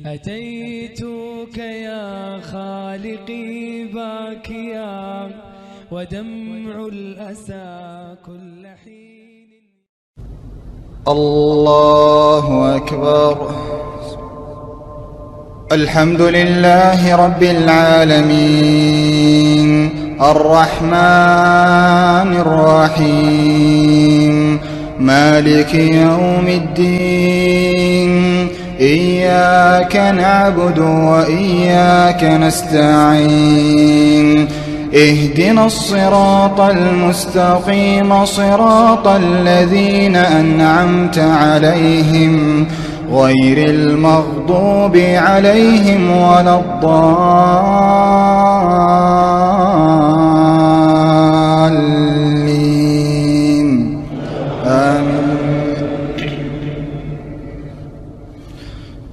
أتيتك يا خالقي باكيا ودمع الأسى كل حين. الله أكبر. الحمد لله رب العالمين الرحمن الرحيم مالك يوم الدين. إياك نعبد وإياك نستعين. اهدنا الصراط المستقيم صراط الذين أنعمت عليهم غير المغضوب عليهم ولا الضالين آمين.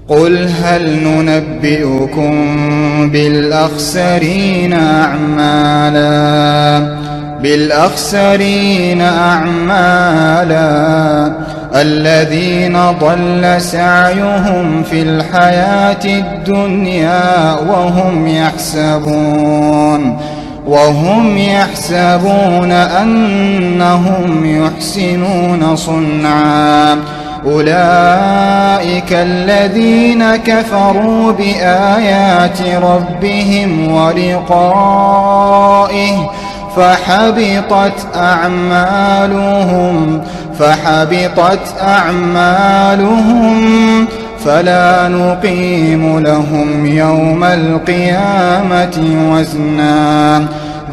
قل هل ننبئكم بالأخسرين أعمالا الذين ضل سعيهم في الحياة الدنيا وهم يحسبون أنهم يحسنون صنعا. أولئك الذين كفروا بآيات ربهم ولقائه فحبطت أعمالهم فلا نقيم لهم يوم القيامة وزنا.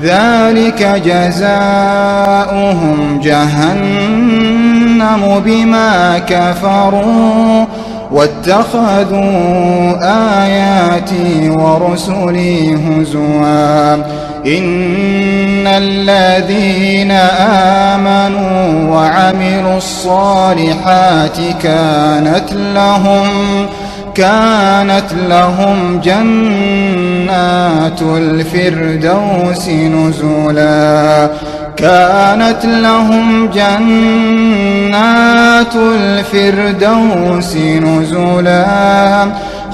ذلك جزاؤهم جهنم بما كفروا واتخذوا آياتي ورسلي هزوا. إن الذين آمنوا وعملوا الصالحات كانت لهم جنات الفردوس نزلا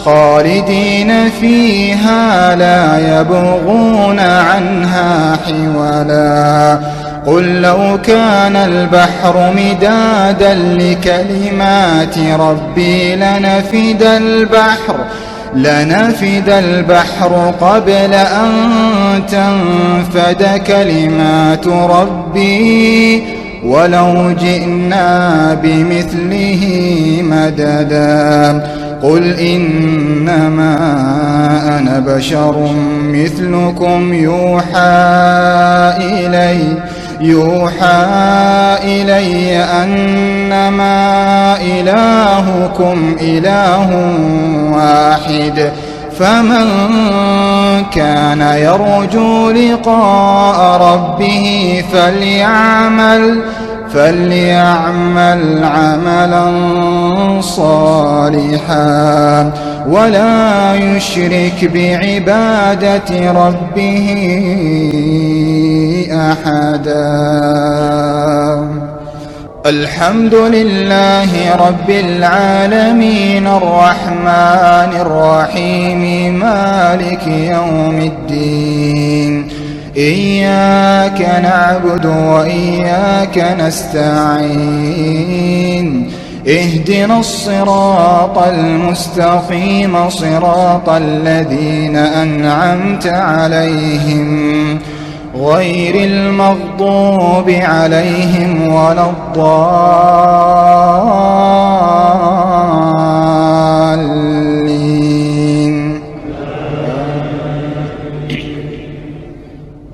خالدين فيها لا يبغون عنها حولا. قل لو كان البحر مدادا لكلمات ربي لنفد البحر قبل أن تنفد كلمات ربي ولو جئنا بمثله مددا. قل إنما أنا بشر مثلكم يوحى إلي أنما إلهكم إله واحد. فمن كان يرجو لقاء ربه فليعمل عملا صالحا ولا يشرك بعبادة ربه أحدا. الحمد لله رب العالمين الرحمن الرحيم مالك يوم الدين. إياك نعبد وإياك نستعين. اهدنا الصراط المستقيم صراط الذين أنعمت عليهم غير المغضوب عليهم ولا الضالين.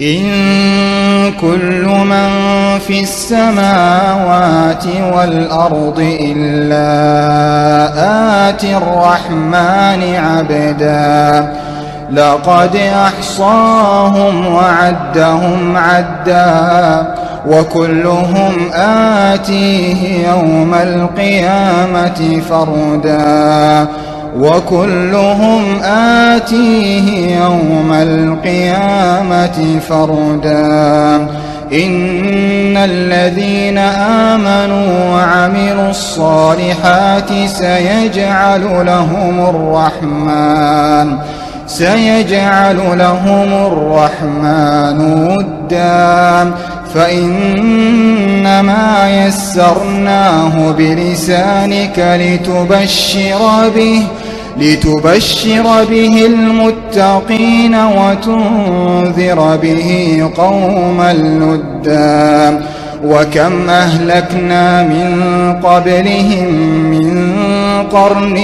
إن كل من في السماوات والأرض إلا آتي الرحمن عبدا. لقد أحصاهم وعدهم عدا وكلهم آتيه يوم القيامة فردا. إن الذين آمنوا وعملوا الصالحات سيجعل لهم الرحمن ودا فإنما يسرناه بلسانك لتبشر به المتقين وتنذر به قوما لدا وكم أهلكنا من قبلهم من قرن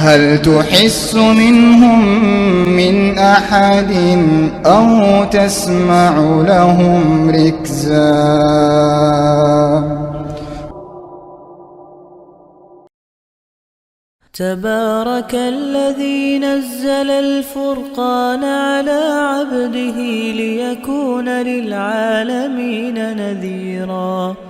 هل تحس منهم من أحد أو تسمع لهم ركزا. تبارك الذي نزل الفرقان على عبده ليكون للعالمين نذيرا.